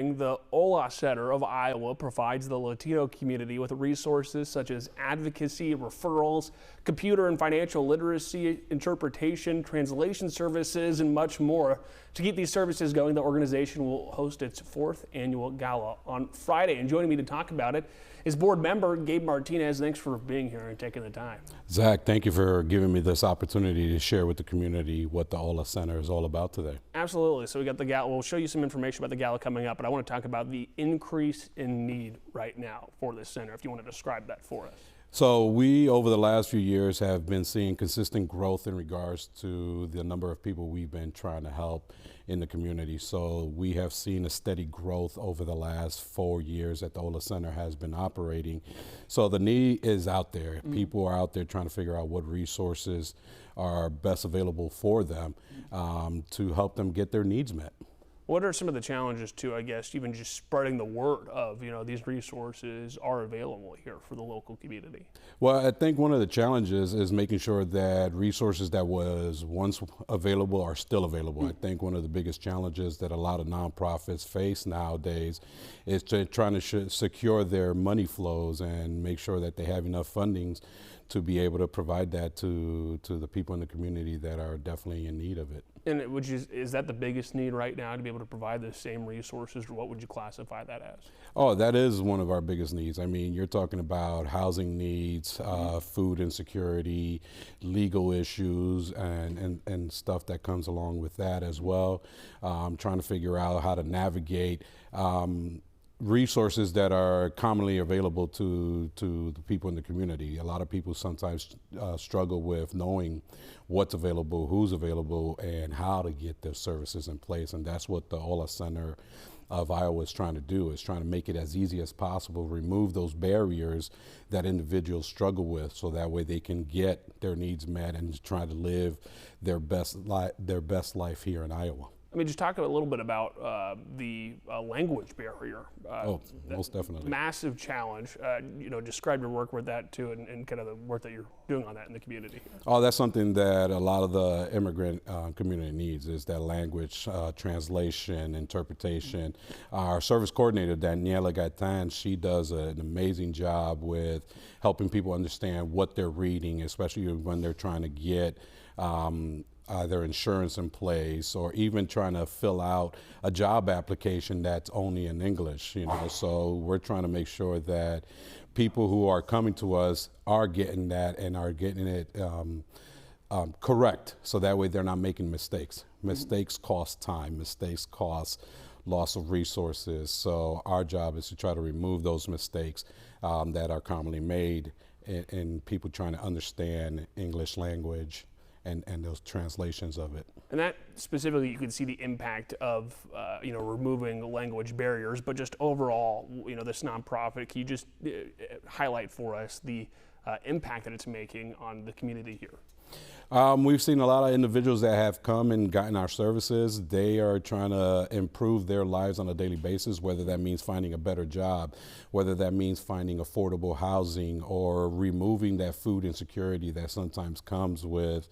The Ola Center of Iowa provides the Latino community with resources such as advocacy, referrals, computer and financial literacy, interpretation, translation services, and much more. To keep these services going, the organization will host its 4th annual gala on Friday. And joining me to talk about it is board member Gabe Martinez. Thanks for being here and taking the time. Zach, thank you for giving me this opportunity to share with the community what the Ola Center is all about today. Absolutely. So we got the gala. We'll show you some information about the gala coming up, but I want to talk about the increase in need right now for this center, if you want to describe that for us. So we, over the last few years, have been seeing consistent growth in regards to the number of people we've been trying to help in the community. So we have seen a steady growth over the last 4 years that the Ola Center has been operating. So the need is out there. People are out there trying to figure out what resources are best available for them to help them get their needs met. What are some of the challenges to, I guess, even just spreading the word of, these resources are available here for the local community? Well, I think one of the challenges is making sure that resources that was once available are still available. I think one of the biggest challenges that a lot of nonprofits face nowadays is trying to secure their money flows and make sure that they have enough fundings to be able to provide that to the people in the community that are definitely in need of it. And is that the biggest need right now, to be able to provide the same resources, or what would you classify that as? Oh, that is one of our biggest needs. I mean, you're talking about housing needs, food insecurity, legal issues, and stuff that comes along with that as well. Trying to figure out how to navigate resources that are commonly available to the people in the community. A lot of people sometimes struggle with knowing what's available, who's available, and how to get those services in place. And that's what the Ola Center of Iowa is trying to do, is trying to make it as easy as possible, remove those barriers that individuals struggle with, so that way they can get their needs met and try to live their best life here in Iowa. I mean, just talk a little bit about the language barrier. Most definitely. Massive challenge. Describe your work with that too, and kind of the work that you're doing on that in the community. Oh, that's something that a lot of the immigrant community needs, is that language translation, interpretation. Our service coordinator, Daniela Gaitan, she does an amazing job with helping people understand what they're reading, especially when they're trying to get their insurance in place, or even trying to fill out a job application that's only in English, So we're trying to make sure that people who are coming to us are getting that and are getting it correct, so that way they're not making mistakes. Mistakes cost time, mistakes cost loss of resources. So our job is to try to remove those mistakes that are commonly made in people trying to understand English language and those translations of it. And that specifically, you can see the impact of removing language barriers, but just overall, this nonprofit, can you just highlight for us the impact that it's making on the community here? We've seen a lot of individuals that have come and gotten our services. They are trying to improve their lives on a daily basis, whether that means finding a better job, whether that means finding affordable housing, or removing that food insecurity that sometimes comes with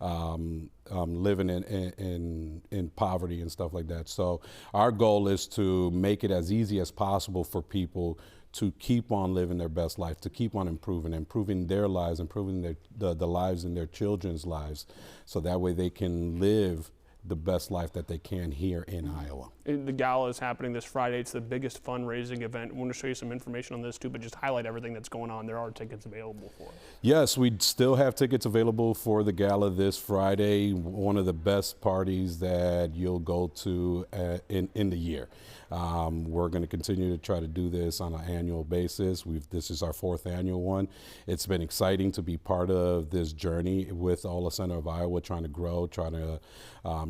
living in poverty and stuff like that. So our goal is to make it as easy as possible for people to keep on living their best life, to keep on improving their lives, improving the lives in their children's lives, so that way they can live the best life that they can here in Iowa. The gala is happening this Friday. It's the biggest fundraising event. I want to show you some information on this too, but just highlight everything that's going on. There are tickets available for it. Yes, we still have tickets available for the gala this Friday. One of the best parties that you'll go to in the year. We're going to continue to try to do this on an annual basis. This is our 4th annual one. It's been exciting to be part of this journey with Ola Center of Iowa, trying to grow, trying to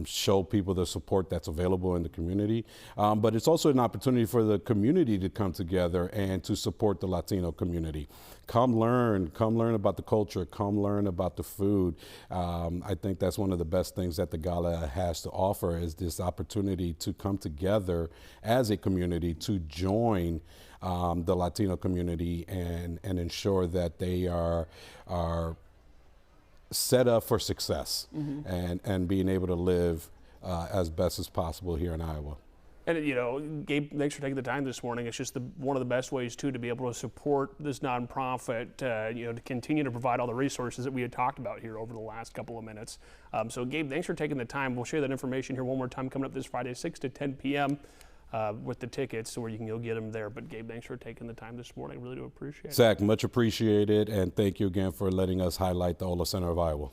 show people the support that's available in the community. But it's also an opportunity for the community to come together and to support the Latino community. Come learn about the culture, come learn about the food. I think that's one of the best things that the gala has to offer, is this opportunity to come together as a community to join the Latino community and ensure that they are set up for success and being able to live as best as possible here in Iowa. And you know, Gabe, thanks for taking the time this morning. It's just one of the best ways too to be able to support this nonprofit. You know, to continue to provide all the resources that we had talked about here over the last couple of minutes. So Gabe, thanks for taking the time. We'll share that information here one more time coming up this Friday, 6 to 10 p.m. With the tickets, so where you can go get them there. But Gabe, thanks for taking the time this morning. I really do appreciate it. Zach, much appreciated, and thank you again for letting us highlight the Ola Center of Iowa.